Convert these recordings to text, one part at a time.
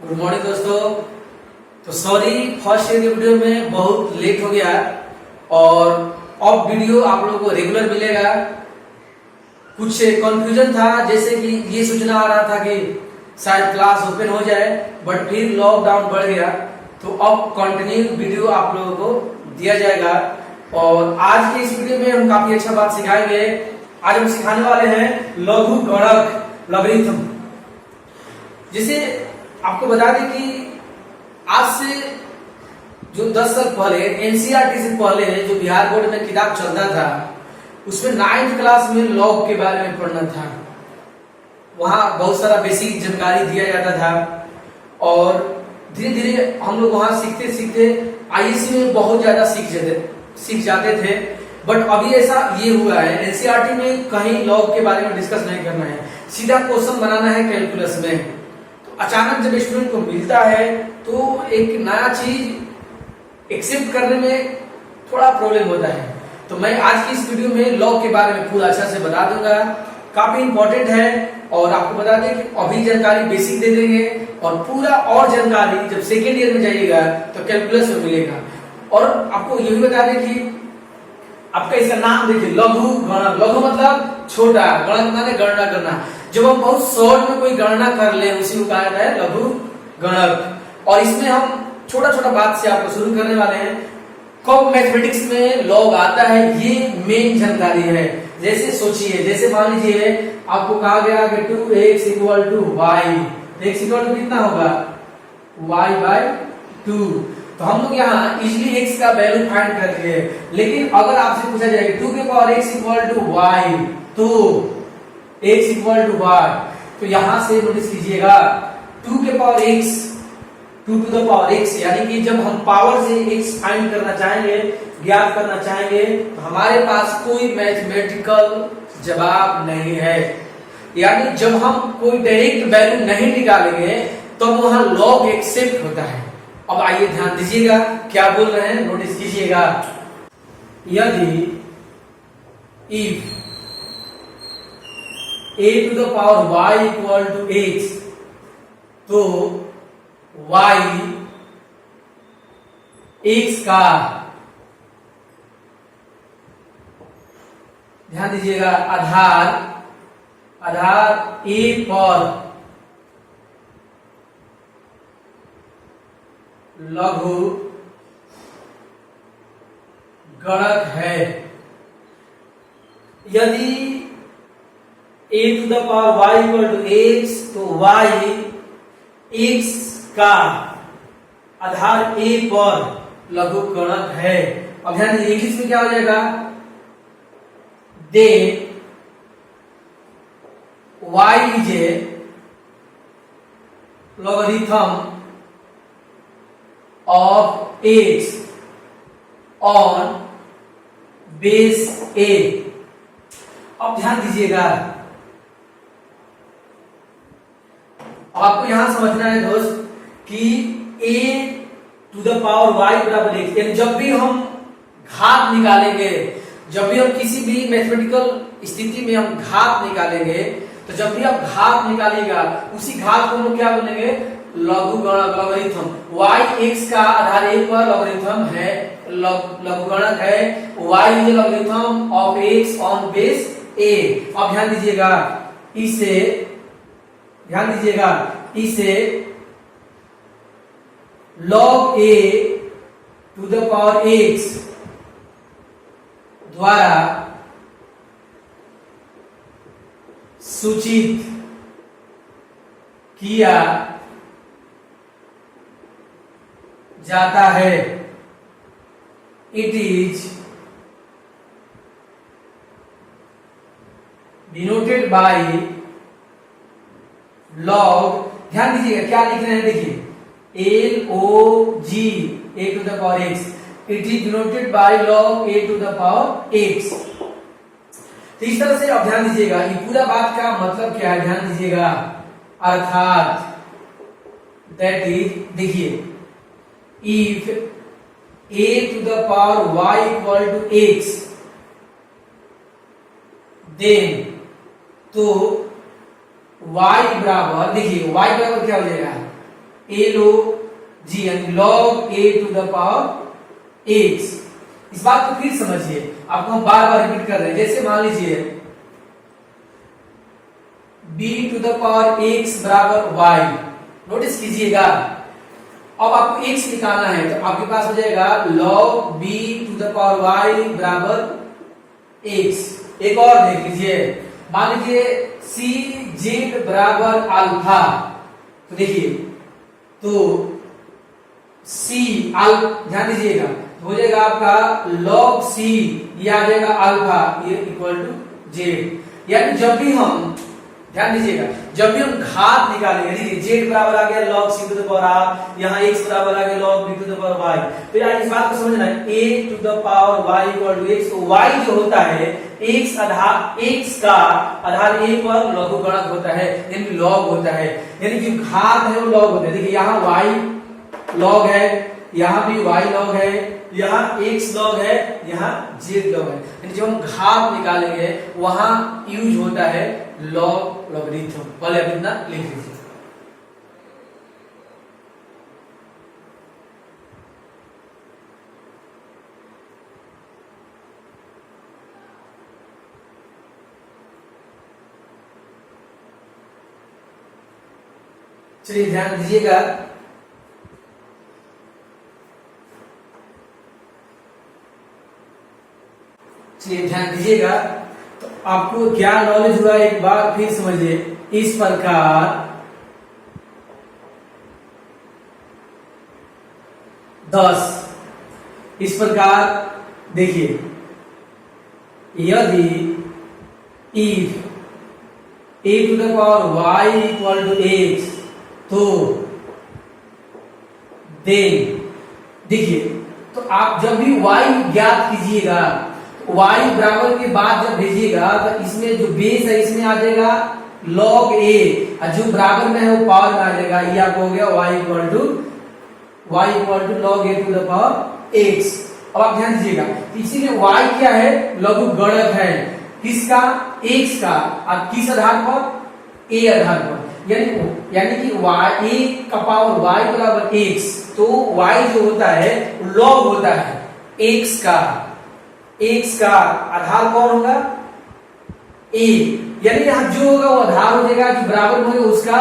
Good morning दोस्तों। तो sorry first year के वीडियो में बहुत लेट हो गया और अब वीडियो आप लोगों को रेगुलर मिलेगा। कुछ कंफ्यूजन था, जैसे कि ये सूचना आ रहा था कि शायद क्लास ओपन हो जाए, बट फिर लॉकडाउन बढ़ गया, तो अब कंटिन्यू वीडियो आप लोगों को दिया जाएगा। और आज के इस वीडियो में हम काफी अच्छा बात सिखाएंगे। आज हम सिखाने वाले हैं लघु गणक लॉगरिथम। जिसे आपको बता दें कि आज से जो 10 साल पहले एनसीईआरटी से पहले जो बिहार बोर्ड में किताब चलता था, उसमें 9th क्लास में लॉग के बारे में पढ़ना था। वहां बहुत सारा बेसिक जानकारी दिया जाता था और धीरे धीरे हम लोग वहां सीखते सीखते आईएससी में बहुत ज्यादा सीख जाते थे। बट अभी ऐसा ये हुआ है, एनसीईआरटी में कहीं लॉग के बारे में डिस्कस नहीं करना है, सीधा क्वेश्चन बनाना है कैलकुलस में। अचानक जब स्टूडेंट को मिलता है तो एक नया चीज एक्सेप्ट करने में थोड़ा प्रॉब्लम होता है। तो मैं आज की इस वीडियो में लॉग के बारे में पूरा अच्छा से बता दूंगा, काफी इंपॉर्टेंट है। और आपको बता दें कि अभी जानकारी बेसिक दे देंगे और पूरा और जानकारी जब सेकेंड ईयर में जाइएगा तो कैलकुलस में मिलेगा। और आपको ये भी बता दें कि आपका इसका नाम देखिए, लघु गणक। लघु मतलब छोटा, गणक माने गणना करना। जब हम बहुत शॉर्ट में कोई गणना कर ले उसी को कहा जाता है लघु गणक। और इसमें हम छोटा छोटा बात से आपको शुरू करने वाले हैं। कब मैथमेटिक्स में लॉग आता है, ये मेन जानकारी है। जैसे सोचिए, जैसे मान लीजिए आपको कहा गया कि 2x = y, x = कितना होगा, y/2। तो हम लोग यहाँ इजिली x का वैल्यू फाइंड कर लिए। लेकिन अगर आपसे पूछा जाए 2x = y, तो x = y, तो यहां से नोटिस कीजिएगा 2x, 2x, यानी कि जब हम पावर से x फाइंड करना चाहेंगे, ज्ञात करना चाहेंगे, तो हमारे पास कोई मैथमेटिकल जवाब नहीं है। यानी जब हम कोई डायरेक्ट वैल्यू नहीं निकालेंगे तो वहां लॉग एक्सेप्ट होता है। अब आइए ध्यान दीजिएगा क्या बोल रहे हैं, नोटिस कीजिएगा। यदि इफ a⁴y = x, तो y x का, ध्यान दीजिएगा, आधार a पर लघु गणक है। यदि a⁴y = x, तो y x का आधार a पर लघु गणक है। अब ध्यान दीजिए, इंग्लिश में क्या हो जाएगा, दे y is a logarithm of x on base a। अब ध्यान दीजिएगा, आपको यहां समझना है दोस्त कि a⁴y = x, यानी जब भी हम घात निकालेंगे, जब भी हम किसी भी मैथमेटिकल स्थिति में हम घात निकालेंगे, तो जब भी आप घात निकालिएगा उसी घात को हम क्या बोलेंगे, लघु गणक, लॉगरिथम। y x का आधार a पर लॉगरिथम है, लघु गणक है। y is a logarithm of x on base a। अब ध्यान दीजिएगा, इसे log a⁴x द्वारा सूचित किया जाता है। It is denoted by log, ध्यान दीजिएगा क्या लिख रहे हैं, देखिए log a⁴x, it is denoted by log a⁴x। तो इस तरह से अब ध्यान दीजिएगा, ये पूरा बात का मतलब क्या है, ध्यान दीजिएगा। अर्थात दैट इज, देखिए, इफ a⁴y = x, देन तो y बराबर, देखिए y बराबर क्या हो जाएगा, LOG यानी log a to the power x। इस बात को फिर समझिए, आपको हम बार बार रिपीट कर रहे हैं। जैसे मान लीजिए b to the power x बराबर y, नोटिस कीजिएगा। अब आपको x निकालना है तो आपके पास हो जाएगा log b to the power y बराबर x। एक और देख लीजिए, मान लीजिए c z बराबर अल्फा, तो देखिए तो c ध्यान दीजिएगा, हो जाएगा आपका log c, ये आ जाएगा अल्फा, ये इक्वल टू z। यानी जब भी हम ध्यान दीजिएगा, जब भी हम घात निकालेंगे, देखिए z बराबर आ गया log c to the power r, यहाँ x बराबर आ गया log b to the power y। तो यार इस बात को समझना है, a to the power y equal to x। तो y जो होता है x आधार, x का आधार a पर लघुगणक होता है, यानी log होता है, यानी जो घात है वो log होता है। देखिए यहाँ y log है, यहाँ भी y log है, यहाँ x log है, यहाँ z log है। यानी जब हम घात निकालेंगे वहां यूज होता है log लॉगरिथम। पहले आप इतना लिख लीजिए। चलिए ध्यान दीजिएगा, चलिए ध्यान दीजिएगा, तो आपको क्या नॉलेज हुआ एक बार फिर समझिए। इस प्रकार 10, इस प्रकार देखिए, यदि if a to the power y equal to x, तो देन देखिए, तो आप जब भी y ज्ञात कीजिएगा, y बराबर के बाद जब भेजिएगा तो इसमें जो बेस है इसमें आ जाएगा log a, और जो बराबर में है वो पावर में आ जाएगा। ये आपको हो गया y equal to log a to the power x। अब आप ध्यान दीजिएगा, इसीलिए y क्या है, लघुगणक है, किसका, x का, और किस आधार पर, a आधार पर। यानी कि y a का पावर y बराबर x, तो y जो होता है log होता है x का, x का आधार कौन होगा, a, यानी यहां जो होगा वो आधार हो जाएगा, जो बराबर में होगा उसका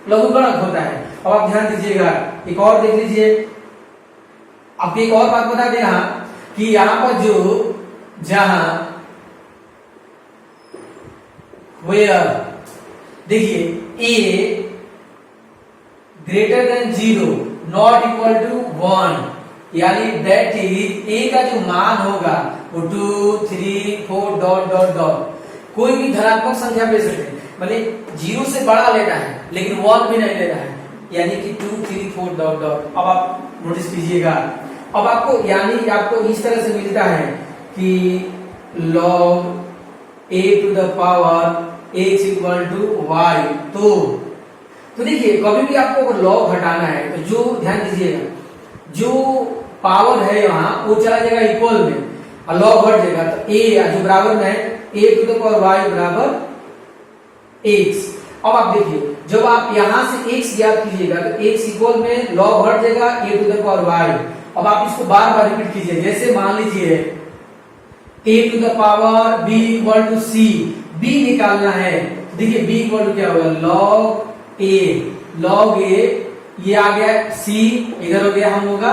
लघुगणक होता है। अब आप ध्यान दीजिएगा, एक और देख लीजिए, आपको एक और बात बता दें यहाँ कि यहाँ पर जो जहां वेयर देखिए a greater than 0 not equal to 1, यानी दैट इज a का जो मान होगा वो 2 3 4 डॉट डॉट डॉट, कोई भी धनात्मक संख्या ले सकते हैं, मतलब 0 से बड़ा लेना है लेकिन 1 भी नहीं लेना है, यानी कि 2 3 4 डॉट डॉट। अब आप नोटिस कीजिएगा, अब आपको यानी आपको इस तरह से मिलता है कि log a to the power x equal to y। तो देखिए कभी भी आपको अगर log हटाना है तो जो ध्यान दीजिएगा, जो पावर है यहाँ वो चला जाएगा इक्वल में और log हट जाएगा, तो a जो बराबर में है a to the power y बराबर x। अब आप देखिए जब आप यहां से x ज्ञात कीजिएगा तो x इक्वल में log हट जाएगा a to the power y। अब आप इसको बार बार रिपीट कीजिए, जैसे मान लीजिए a to the power b equal to c, b निकालना है, देखिए b इक्वल टू क्या होगा, log a, ये आ गया c, इधर हो गया हम होगा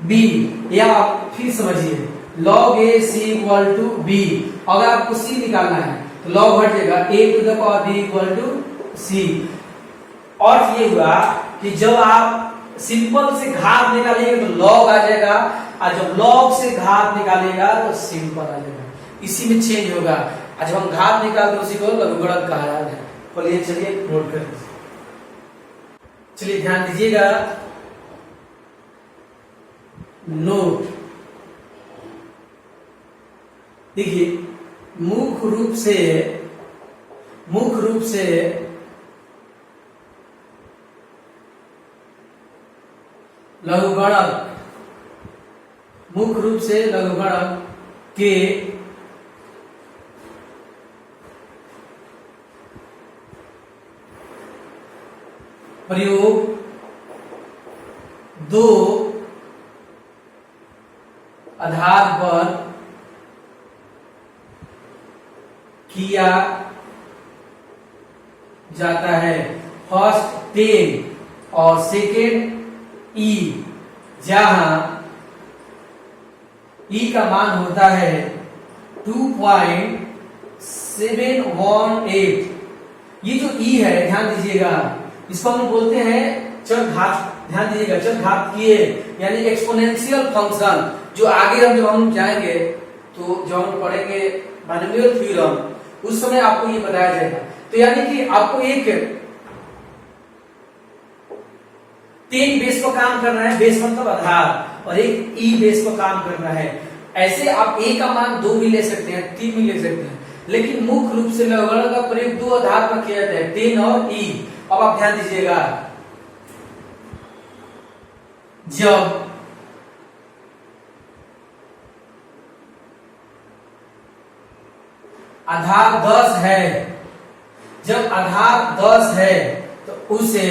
b, या आप फिर समझिए log a c equal to b। अगर आपको c निकालना है तो log हट जाएगा a to the power b equal to c। और ये हुआ कि जब आप सिंपल से घात निकालेंगे तो log आ जाएगा, और जब log से घात निकालेगा तो सिंपल आ जाएगा, इसी में चेंज होगा। और जब हम घात निकालते हैं उसी को लघुगणक कहा जाता है। बोलिए, चलिए नोट कर लीजिए, चलिए ध्यान दीजिएगा, नोट देखिए, मुख्य रूप से लघुगणक, मुख्य रूप से लघुगणक के प्रयोग दो आधार पर किया जाता है। फर्स्ट 10 और सेकेंड ई, जहां ई का मान होता है 2.718। ये जो ई है ध्यान दीजिएगा, इसको हम बोलते हैं चरघात। ध्यान दीजिएगा, चरघातीय यानी एक्सपोनेंशियल फंक्शन। जो आगे जब हम जाएंगे तो जब हम पढ़ेंगे बाइनोमियल थ्योरम, उस समय आपको ये बताया जाएगा। तो यानी कि आपको एक 10 बेस पर काम करना है, बेस मतलब आधार, और एक ई बेस पर काम करना है। ऐसे आप ए का मान 2 भी ले सकते हैं, 3 भी ले सकते हैं, लेकिन मुख्य रूप से लघुगणक का प्रयोग 2 आधार पर किया जाता है, 10 और ई। अब आप ध्यान दीजिएगा, जब आधार 10 है, जब आधार 10 है तो उसे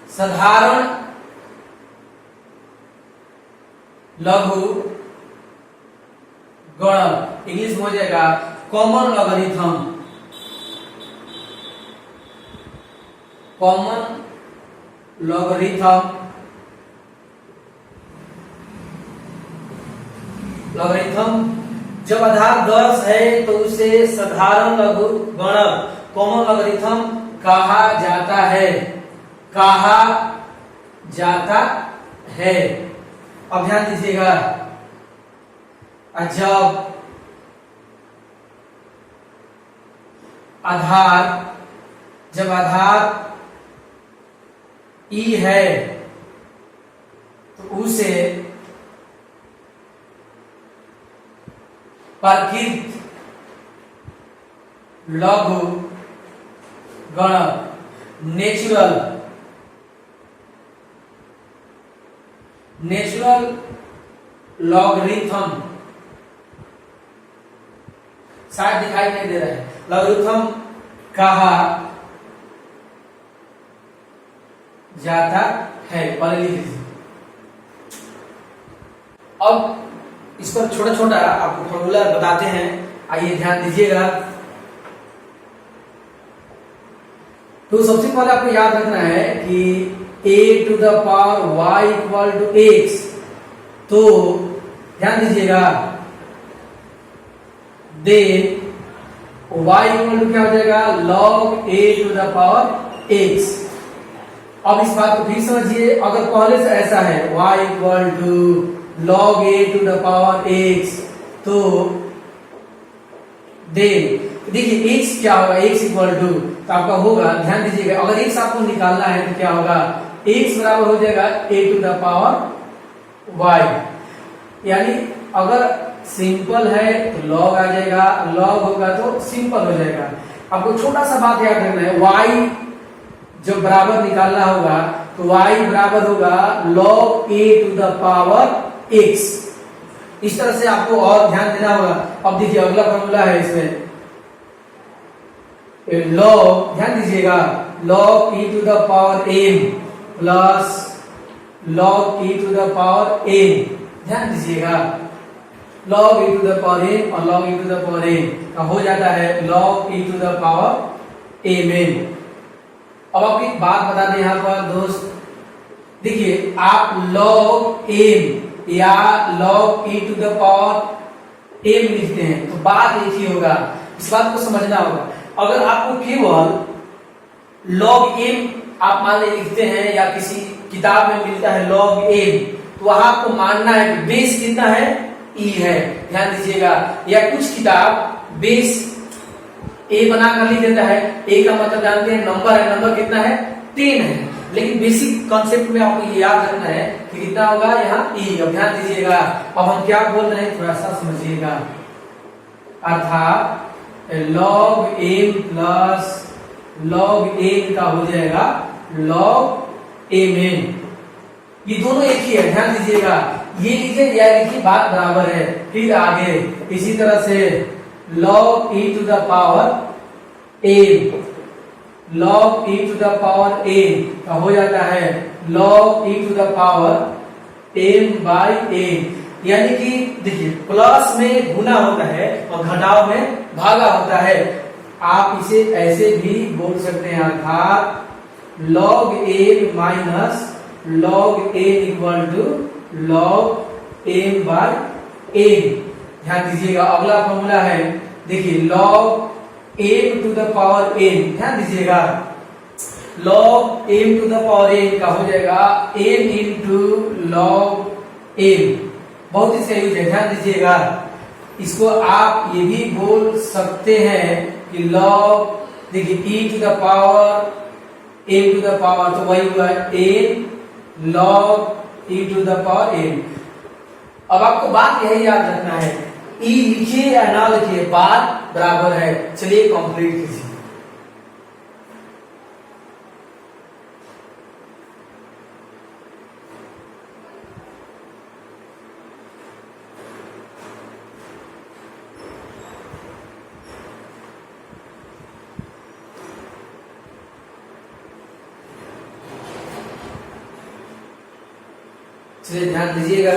साधारण लघु गणक, इंग्लिश में हो जाएगा कॉमन लॉगरिथम। कॉमन लॉगरिथम जब आधार 10 है तो उसे साधारण लघु गणक कॉमन लॉगरिथम कहा जाता है। अब ध्यान दीजिएगा, जब आधार ई है तो उसे प्रकृत लघु गणक नेचुरल लॉगरिथम, शायद दिखाई नहीं दे रहा है, लॉगरिथम कहा जाता है। पढ़ लीजिए। अब इस पर छोटा छोटा आपको फॉर्मूला बताते हैं, आइए ध्यान दीजिएगा। तो सबसे पहले आपको याद रखना है कि a to the power y equal to x, तो ध्यान दीजिएगा, दे y इक्वल टू क्या हो जाएगा, log a to the power x। अब इस बात को फिर समझिए, अगर पहले से ऐसा है y equal to log a to the power x, तो देखिए x क्या होगा, x इक्वल टू, तो आपका होगा, ध्यान दीजिएगा, अगर x आपको निकालना है तो क्या होगा, x बराबर हो जाएगा a to the power y। यानी अगर सिंपल है तो log आ जाएगा, log होगा तो सिंपल हो जाएगा। आपको छोटा सा बात याद रखना है, y जब बराबर निकालना होगा तो y बराबर होगा log a to the power x। इस तरह से आपको और ध्यान देना होगा। अब देखिए अगला फॉर्मूला है इसमें, log, ध्यान दीजिएगा, log e to the power m plus log e to the power n, ध्यान दीजिएगा, log e to the power n और log e to the power n का हो जाता है log e to the power mn। अब आपको एक बात बता दें यहाँ पर दोस्त, देखिए आप log m या log e to the power m लिखते हैं तो बात एक ही होगा, इस बात को समझना होगा। अगर आपको केवल log m आप मान ले लिखते हैं या किसी किताब में मिलता है log m, तो वहां आपको मानना है कि बेस कितना है, e है, ध्यान दीजिएगा। या कुछ किताब बेस a बना कर लिख देता है, a का मतलब जानते हैं नंबर है, नंबर कितना है, 10 है, लेकिन बेसिक कॉन्सेप्ट में आपको ये याद रखना है कि कितना होगा यहाँ e। अब ध्यान दीजिएगा, अब हम क्या बोल रहे हैं थोड़ा सा समझिएगा, अर्थात log m plus log n का हो जाएगा log mn, ये दोनों एक ही है, ध्यान दीजिएगा, ये लिखे या लिखिए बात बराबर है। फिर आगे इसी तरह से log e to the power m, log e to the power n का हो जाता है log e to the power m by n। यानी कि देखिए प्लस में गुना होता है और घटाव में भागा होता है। आप इसे ऐसे भी बोल सकते हैं अर्थात log m minus log n equal to log m by n। ध्यान दीजिएगा अगला फॉर्मूला है, देखिए log m to the power n, ध्यान दीजिएगा log m to the power n का हो जाएगा n इंटू log m। बहुत ही सही है, ध्यान दीजिएगा। इसको आप ये भी बोल सकते हैं कि log, देखिए e to the power m to the power, तो वही हुआ n log e to the power n। अब आपको बात यही याद रखना है, e लिखिए या ना लिखिए बात बराबर है। चलिए कंप्लीट कीजिए। चलिए ध्यान दीजिएगा,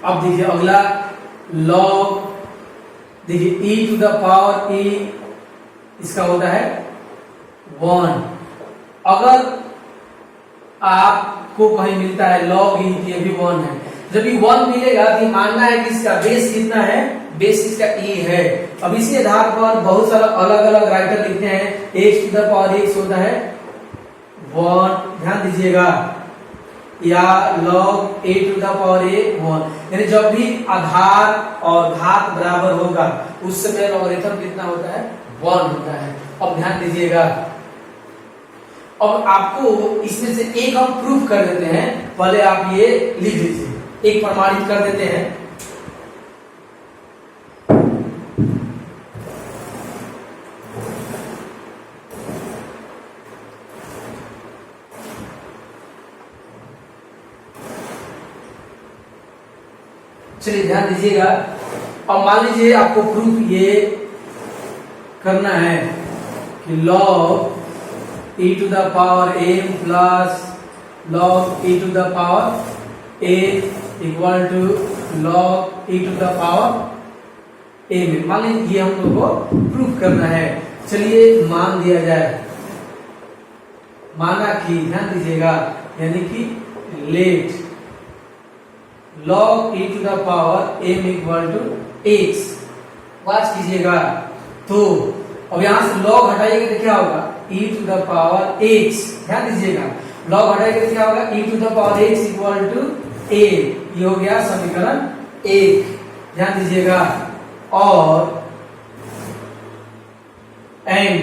अब देखिए अगला log, देखिए e to the power e इसका होता है 1। अगर आपको कहीं मिलता है log e, ये भी 1 है। जब ये 1 मिलेगा तो मानना है कि इसका बेस कितना है, बेस इसका e है। अब इसी आधार पर बहुत सारा अलग अलग राइटर लिखते हैं, x to the power x होता है 1, ध्यान दीजिएगा, या log a to the power a 1। यानी जब भी आधार और घात बराबर होगा उस समय लॉगरिथम कितना होता है, 1 होता है। अब ध्यान दीजिएगा, अब आपको इसमें से एक हम प्रूफ कर देते हैं, पहले आप ये लिख लीजिए, एक प्रमाणित कर देते हैं। चलिए ध्यान दीजिएगा, अब मान लीजिए आपको प्रूफ ये करना है कि log e to the power m plus log e to the power a equal to log e to the power m। मान लीजिए हम लोग को प्रूफ करना है। चलिए मान दिया जाए, माना कि, ध्यान दीजिएगा, यानी कि let log e to the power m equal to x। Watch कीजिएगा, तो अब यहां से log हटाइएगा तो क्या होगा, e to the power x। ध्यान दीजिएगा, log हटाइएगा तो क्या होगा, e to the power x equal to a। ये हो गया समीकरण 1, ध्यान दीजिएगा। और and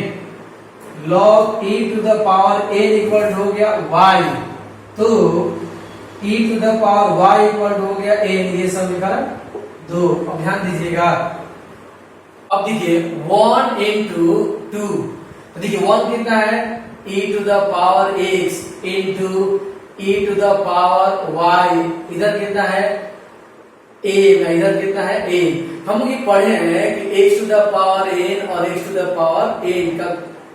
log e to the power n equal हो गया y, तो e to the power y equal हो गया n। ये समीकरण 2। अब ध्यान दीजिएगा, अब देखिए 1 into 2, तो देखिए 1 कितना है, e to the power x into e to the power y, इधर कितना है a, इधर कितना है a। हम लोग ये पढ़े हैं कि x to the power n और x to the power n का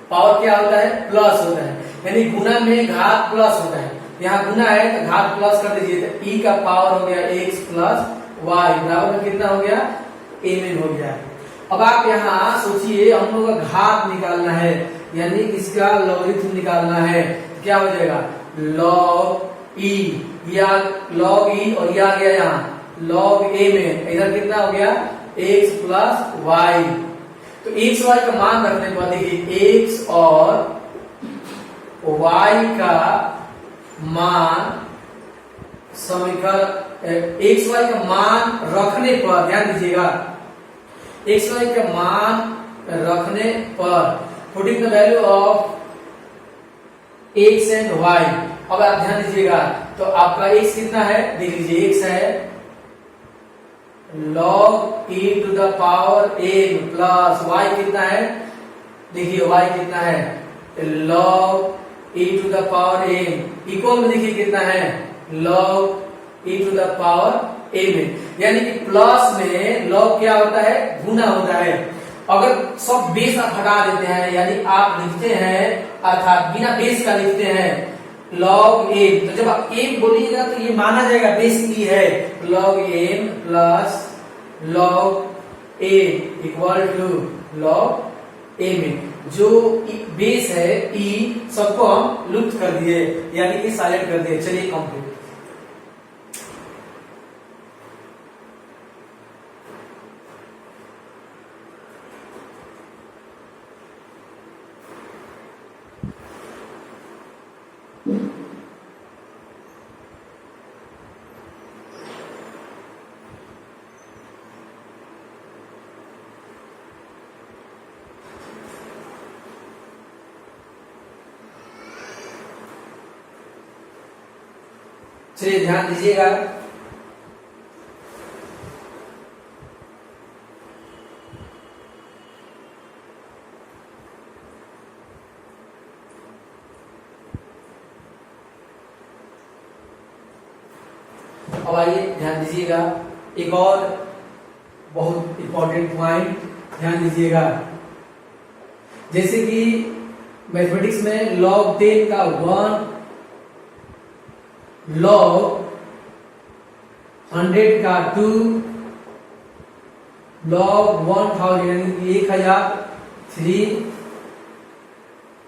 पावर क्या होता है, प्लस होता है, यानी गुना में घात प्लस होता है। यहाँ गुना है तो घात प्लस कर दीजिए, तो e का पावर हो गया x प्लस y बराबर में कितना हो गया, mn हो गया। अब आप यहाँ सोचिए, हम लोग का घात निकालना है, यानी इसका लॉगरिथम निकालना है, तो क्या हो जाएगा, log e, या log e और ये आ गया यहाँ log a में, इधर कितना हो गया x प्लस y। तो x y का मान रखने पर देखिए x और y का मान समीकरण, x y का मान रखने पर, ध्यान दीजिएगा, x y का मान रखने पर putting the value of x and y। अब आप ध्यान दीजिएगा, तो आपका x कितना है, देख लीजिए x है log e to the power m plus y कितना है, देखिए y कितना है, log e to the power m equal में देखिए कितना है, log e to the power m। यानी कि प्लस में log क्या होता है, गुना होता है। अगर सब बेस आप हटा देते हैं, यानी आप लिखते हैं अर्थात बिना बेस का लिखते हैं log m, तो जब आप m बोलिएगा तो ये माना जाएगा बेस e है, log m plus log a equal to log m। जो बेस है e सबको हम लुप्त कर दिए, यानी कि साइलेंट कर दिए। चलिए कंप्लीट। चलिए ध्यान दीजिएगा, अब आइए ध्यान दीजिएगा एक और बहुत इंपॉर्टेंट पॉइंट ध्यान दीजिएगा। जैसे कि मैथमेटिक्स में log 10 का 1, log 100 का 2, log 1000 यानी 1000 3,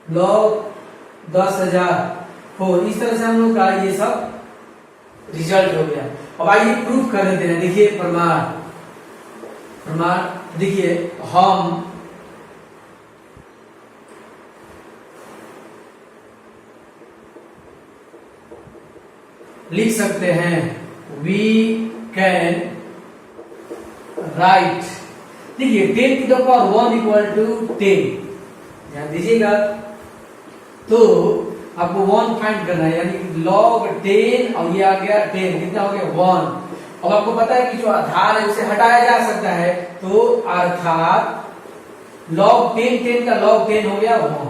log 10,000 4। इस तरह से हम लोग का ये सब रिजल्ट हो गया। अब आइए प्रूफ कर देते हैं। देखिए प्रमाण देखिए, हम लिख सकते हैं we can write, देखिए 10 to the power 1 equal to 10। ध्यान दीजिएगा, तो आपको 1 फाइंड करना है, यानी log 10 और ये आ गया 10, कितना हो गया 1। अब आपको पता है कि जो आधार है उसे हटाया जा सकता है, तो अर्थात log 10 का log 10 हो गया 1।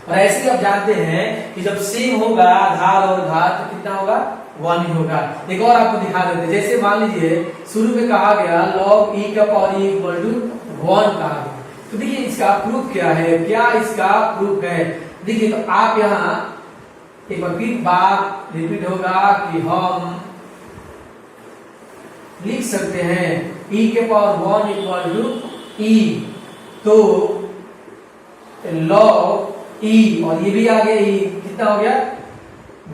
और ऐसे आप जानते हैं कि जब सेम होगा आधार और घात तो कितना होगा, 1 ही होगा। एक और आपको दिखा देते हैं, जैसे मान लीजिए शुरू में कहा गया log e का पावर e इक्वल टू 1 कहा गया, तो देखिए इसका प्रूफ क्या है, क्या इसका प्रूफ है। देखिए तो आप यहाँ एक बार फिर बात रिपीट होगा कि हम लिख सकते हैं e के पावर 1 इक्वल टू e, तो log e और ये भी आ गया e, कितना हो गया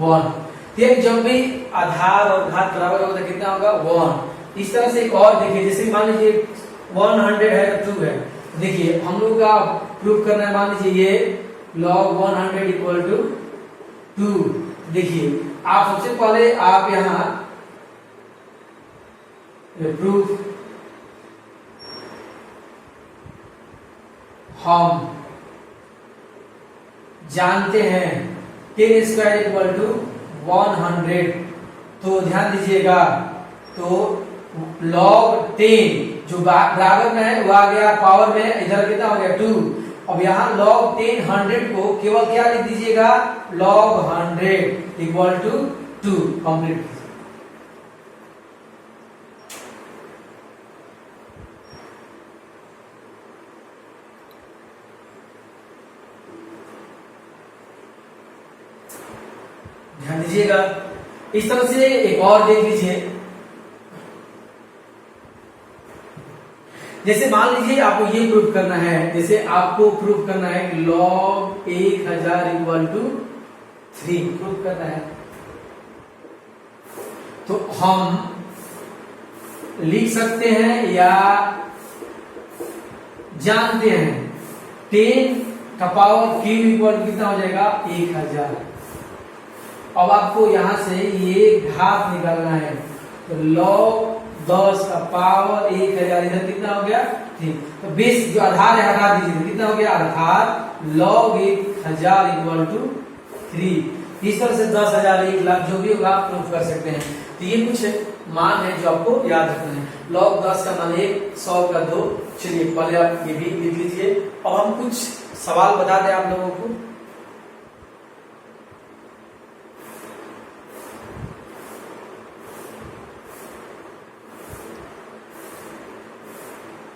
1। फिर जब भी आधार और घात बराबर होगा तो कितना होगा 1। इस तरह से एक और देखिए, जैसे मान लीजिए 100 है तो 2 है, देखिए हम लोग का प्रूफ करना है, मान लीजिए ये log 100 इक्वल टू 2। देखिए आप सबसे पहले आप यहाँ प्रूफ हम जानते हैं 10 स्क्वायर इक्वल टू 100, तो ध्यान दीजिएगा, तो log 10 जो बराबर में है वो आ गया पावर में, इधर कितना हो गया 2। अब यहाँ log 10 100 को केवल क्या लिख दीजिएगा, log 100 इक्वल टू 2। कंप्लीट। ध्यान दीजिएगा, इस तरह से एक और देख लीजिए, जैसे मान लीजिए आपको ये प्रूफ करना है, जैसे आपको प्रूफ करना है कि log 1000 इक्वल टू 3 प्रूफ करना है, तो हम लिख सकते हैं या जानते हैं 10 का पावर क्यूब इक्वल कितना हो जाएगा 1000। अब आपको यहां से ये घात निकालना है, तो log 10 का पावर 1000 इधर कितना हो गया 3, तो बेस जो आधार है हटा दीजिए, कितना हो गया अर्थात log 1000 इक्वल टू 3। इस तरह से 10,000 1 लाख जो भी होगा आप प्रूफ कर सकते हैं। तो ये कुछ मान है जो आपको याद रखना है। log 10 का मान 1, 100 का 2। चलिए पहले आप ये भी लिख लीजिए और हम कुछ सवाल बता दें आप लोगों को।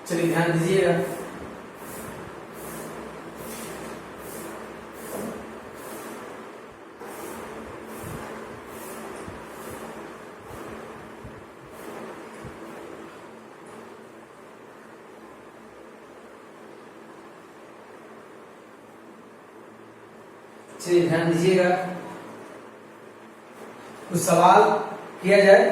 चलिए ध्यान दीजिएगा। चलिए ध्यान दीजिएगा, कुछ सवाल किया जाए।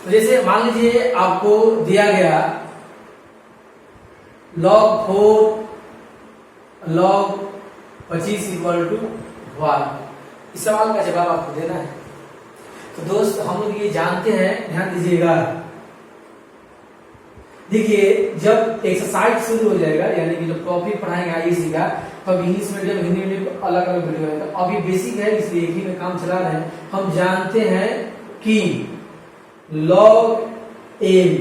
तो जैसे मान लीजिए आपको दिया गया log 4 log 25 इक्वल टू 1। इस सवाल का जवाब आपको देना है। तो दोस्त हम लोग ये जानते हैं, ध्यान दीजिएगा। देखिए जब एक्सरसाइज शुरू हो जाएगा, यानी कि जब टॉपिक पढ़ाएंगे आईएससी का, तब इंग्लिश मीडियम हिंदी मीडियम अलग अलग वीडियो है। तो अभी बेसिक है इसलिए एक ही में काम चला रहे हैं। हम जानते हैं कि log n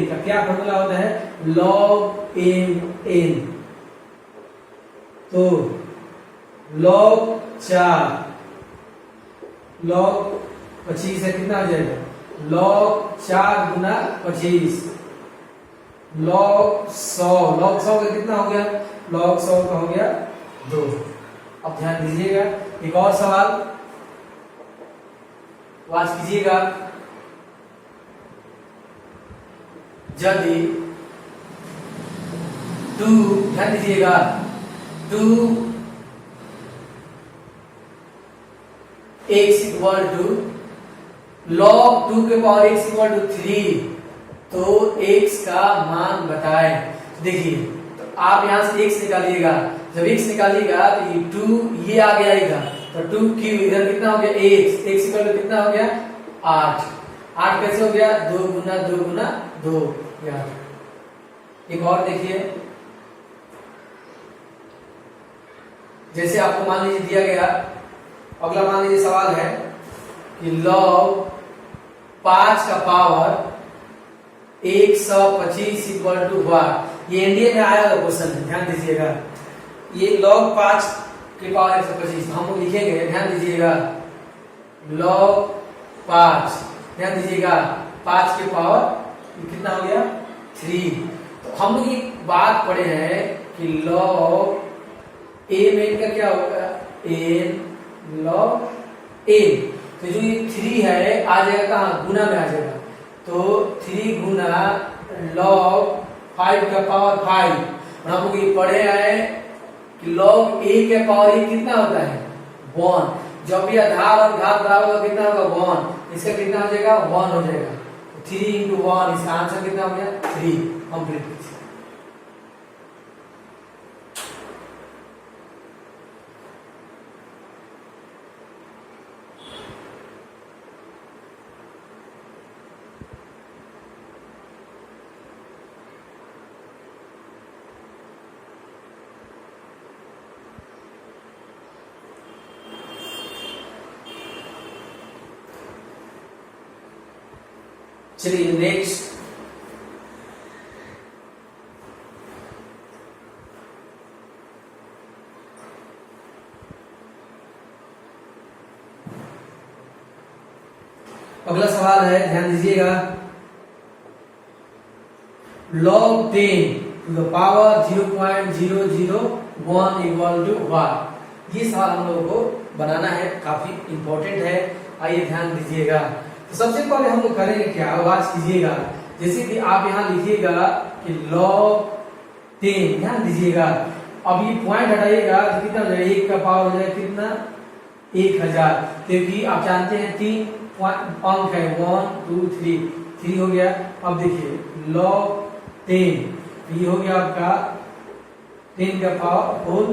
का क्या फॉर्मूला होता है, log n। तो log 4 log 25 है, कितना हो जाएगा log 4 गुना 25 log 100 का कितना हो गया, log 100 का हो गया 2। अब ध्यान दीजिएगा, एक और सवाल वाच कीजिएगा। यदि 2, ध्यान दीजिएगा, 2 x इक्वल टू log 2 के पावर x इक्वल टू 3, तो x का मान बताएं। देखिए तो आप यहां से x निकालिएगा, जब x निकालिएगा तो ये 2 ये आ गया इधर, तो 2 क्यू इधर कितना हो गया x इक्वल टू कितना हो गया 8। 8 कैसे हो गया 2 गुना 2 गुना 2 यार। एक और देखिए, जैसे आपको मान लीजिए दिया गया, अगला मान लीजिए सवाल है कि log 5 का पावर 125 इक्वल टू 1। ये एनडीए में आया हुआ क्वेश्चन है, ध्यान दीजिएगा। ये log 5 के पावर 125 हम लोग लिखेंगे, ध्यान दीजिएगा log 5, ध्यान दीजिएगा 5 के पावर कितना हो गया 3। तो हम लोग एक बात पढ़े हैं कि log a में का क्या होगा n log a। तो जो ये 3 है आ जाएगा कहाँ, गुना में आ जाएगा। तो 3 गुना log 5 का पावर 5। और हम लोग ये पढ़े हैं कि log a के पावर ये कितना होता है 1। जब भी आधार और घात बराबर होगा कितना होगा 1, इसका कितना हो जाएगा 1 हो जाएगा। 3 into 1, इसका आंसर कितना हो गया 3। कंप्लीट। चलिए नेक्स्ट, अगला सवाल है, ध्यान दीजिएगा। log 10 to the power 0.001 equal to 1। ये सवाल हम लोगों को बनाना है, काफी इंपॉर्टेंट है। आइए ध्यान दीजिएगा। तो सबसे पहले हम लोग करेंगे क्या, आवाज कीजिएगा। जैसे कि आप यहाँ लिखिएगा कि log 10, ध्यान दीजिएगा। अब ये पॉइंट हटाइएगा तो कितना हो जाएगा, 1 का पावर हो जाएगा कितना 1000, क्योंकि आप जानते हैं 3 अंक है 1 2 3 हो गया। अब देखिए log 10, ये हो गया आपका 10 का पावर होल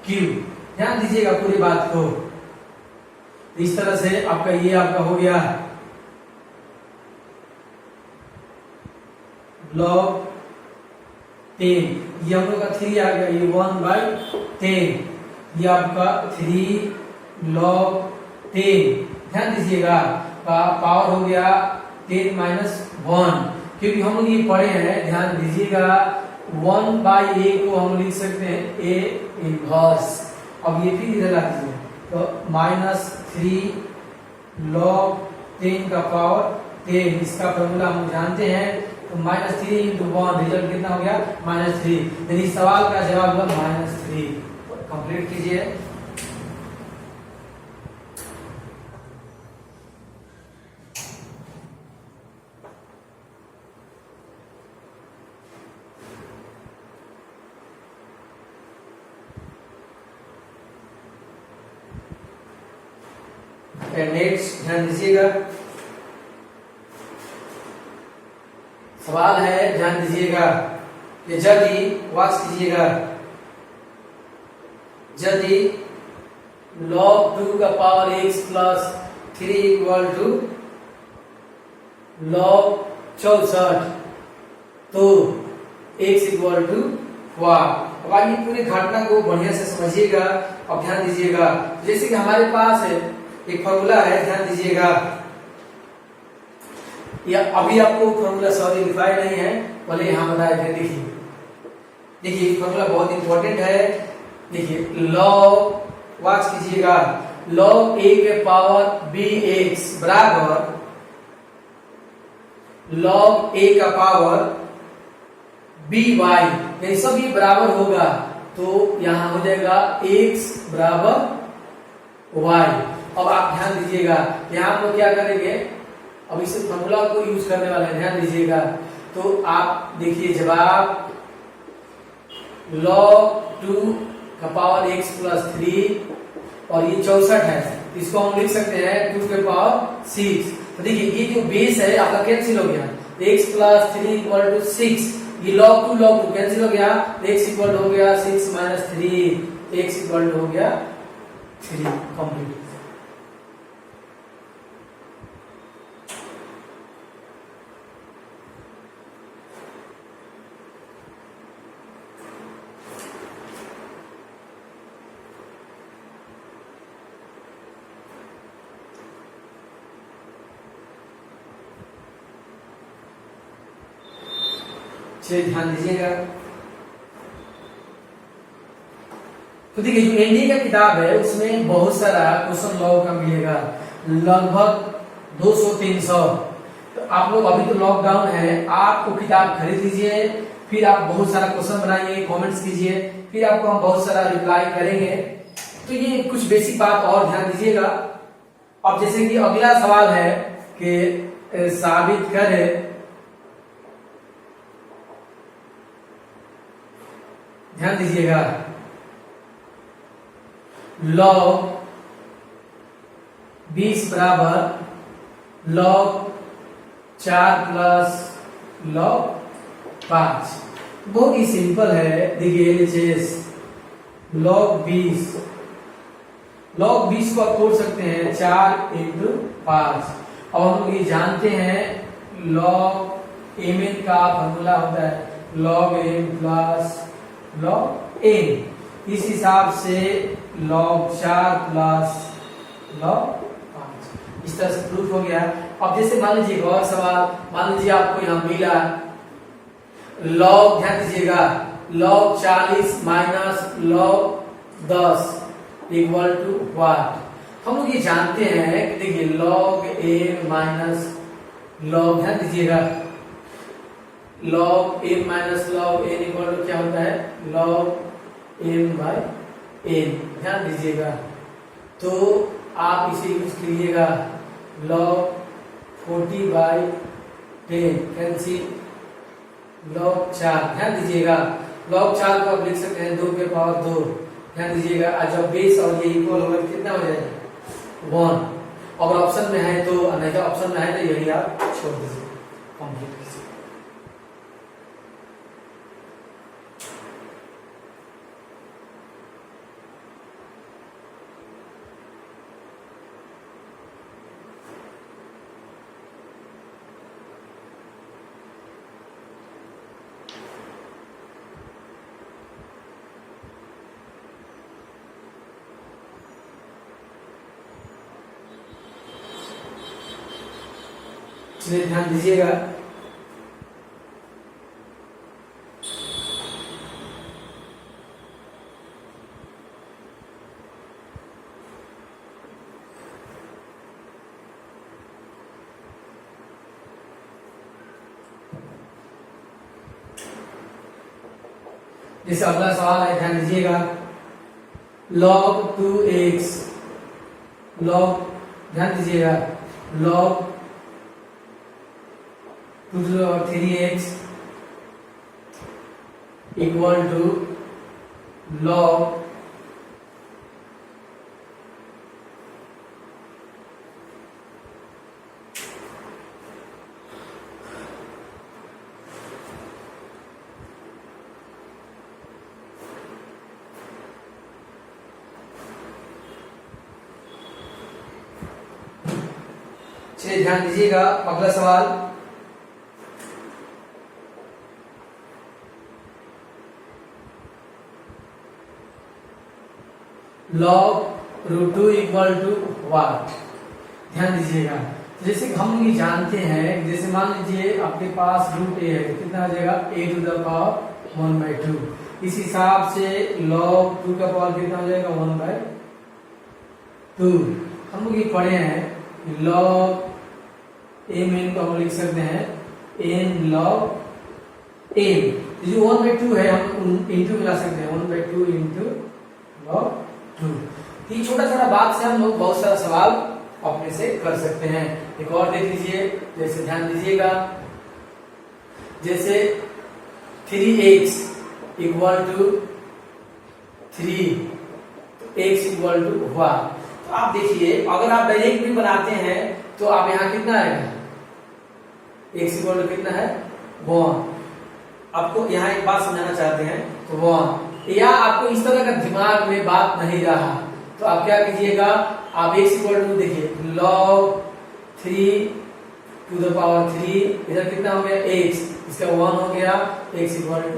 क्यूब। ध्यान दीजिएगा पूरी बात को। इस तरह से आपका ये आपका हो गया log 10, ये हम लोग का 3 आ गया, ये 1/10, ये आपका 3 log 10, ध्यान दीजिएगा का पावर हो गया 10 माइनस 1, क्योंकि हम लोग ये पढ़े हैं, ध्यान दीजिएगा 1/a को हम लिख सकते हैं a इनवर्स। अब ये फिर इधर ला दीजिए, तो -3 log 10 का पावर 10, इसका फॉर्मूला हम जानते हैं, तो -3 इंटू 1, रिजल्ट कितना हो गया -3, यानी सवाल का जवाब हुआ -3। कंप्लीट कीजिए। नेक्स्ट ध्यान दीजिएगा, सवाल है, ध्यान दीजिएगा कि यदि वाच कीजिएगा, यदि log 2 का power x plus 3 equal to log 64, तो x इक्वल टू y। अब आइए पूरी घटना को बढ़िया से समझिएगा। अब ध्यान दीजिएगा, जैसे कि हमारे पास है एक फॉर्मूला है, ध्यान दीजिएगा, या अभी आपको फॉर्मूला सॉरी लिखाया नहीं है, पहले यहां बताए थे। देखिए देखिए फॉर्मूला बहुत इंपॉर्टेंट है। देखिए log वाच कीजिएगा, log a के पावर bx बराबर log a का पावर by, यानी सभी बराबर होगा, तो यहां हो जाएगा x बराबर y। अब आप ध्यान दीजिएगा, यहाँ हम लोग क्या करेंगे, अब इस फॉर्मूला को यूज करने वाले हैं, ध्यान दीजिएगा। तो आप देखिए जवाब log 2 का पावर x प्लस 3 और ये 64 है, इसको हम लिख सकते हैं 2 के पावर 6। तो देखिए ये जो बेस है आपका कैंसिल हो गया, x प्लस 3 इक्वल टू 6, ये log 2 कैंसिल हो गया, x इक्वल हो गया 6 माइनस 3, x इक्वल हो गया 3। कंप्लीट। ध्यान दीजिएगा, तो देखिए जो एनडीए का किताब है उसमें बहुत सारा क्वेश्चन लॉ का मिलेगा, लगभग 200-300। तो आप लोग अभी तो लॉकडाउन है, आपको किताब खरीद लीजिए, फिर आप बहुत सारा क्वेश्चन बनाइए, कमेंट्स कीजिए, फिर आपको हम बहुत सारा रिप्लाई करेंगे। तो ये कुछ बेसिक बात और ध्यान दीजिएगा। अब जैसे कि अगला सवाल है कि साबित करे, ध्यान दीजिएगा, log 20 बराबर log 4 प्लस log 5। बहुत ही सिंपल है। देखिए LHS log 20 को आप तोड़ सकते हैं 4 इंटू 5। अब हम लोग ये जानते हैं log mn का फॉर्मूला होता है log m plus log n, इस हिसाब से log 4 प्लस log 5, इस तरह से प्रूफ हो गया। अब जैसे मान लीजिए और सवाल, मान लीजिए आपको यहां मिला log, ध्यान दीजिएगा, log 40 minus log 10 equal to what. हम लोग ये जानते हैं कि देखिए log m माइनस log, ध्यान दीजिएगा, log m minus log n equal to क्या होता है log m बाय n, ध्यान दीजिएगा। तो आप इसे यूज कीजिएगा log 40/10 कैंसिल log 4, ध्यान दीजिएगा log 4 को आप लिख सकते हैं 2 के पावर 2, ध्यान दीजिएगा। जब बेस और ये इक्वल होगा कितना हो जाएगा 1। अगर ऑप्शन में है तो, नहीं तो ऑप्शन में है तो यही आप छोड़ दीजिए। कंप्लीट कीजिए। इसलिए ध्यान दीजिएगा। जैसे अगला सवाल है, ध्यान दीजिएगा, log 2x, log, ध्यान दीजिएगा, log 2 और 3x इक्वल टू log चलिए ध्यान दीजिएगा। अगला सवाल, log root 2 equal to what. ध्यान दीजिएगा, जैसे कि हम ये जानते हैं, जैसे मान लीजिए आपके पास रूट ए है, तो कितना हो जाएगा, a टू द पावर 1/2। इस हिसाब से log 2 का पावर कितना हो जाएगा, 1/2। हम लोग ये पढ़े हैं log a में तो हम लिख सकते हैं n log m, जो 1/2 है हम इंटू मिला सकते हैं, 1/2 इंटू log 2। ये छोटा छोटा बात से हम लोग बहुत सारा सवाल अपने से कर सकते हैं। एक और देख लीजिए, जैसे ध्यान दीजिएगा, जैसे 3x इक्वल टू 3, तो x इक्वल टू हुआ। तो आप देखिए, अगर आप डायरेक्ट भी बनाते हैं तो आप यहाँ कितना आएगा, x इक्वल टू कितना है, 1। आपको यहाँ एक बात समझाना चाहते हैं, तो 1, या आपको इस तरह का दिमाग में बात नहीं रहा तो आप क्या कीजिएगा, आप x इक्वल टू देखिए log 3 टू द पावर 3, इधर कितना हो गया x, इसका 1 हो गया, x इक्वल टू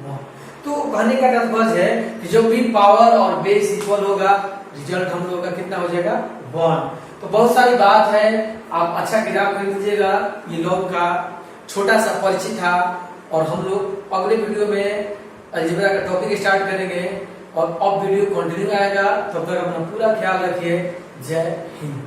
1। तो कहने का तात्पर्य है कि जब भी पावर और बेस इक्वल होगा, रिजल्ट हम लोग का कितना हो जाएगा, 1। तो बहुत सारी बात है, आप अच्छा ग्राफ कर दीजिएगा। ये log का छोटा सा परिचय था, और हम लोग अगले वीडियो में अलजेब्रा का टॉपिक स्टार्ट करेंगे, और अब वीडियो कंटिन्यू आएगा। तब तक अपना पूरा ख्याल रखिए। जय हिंद।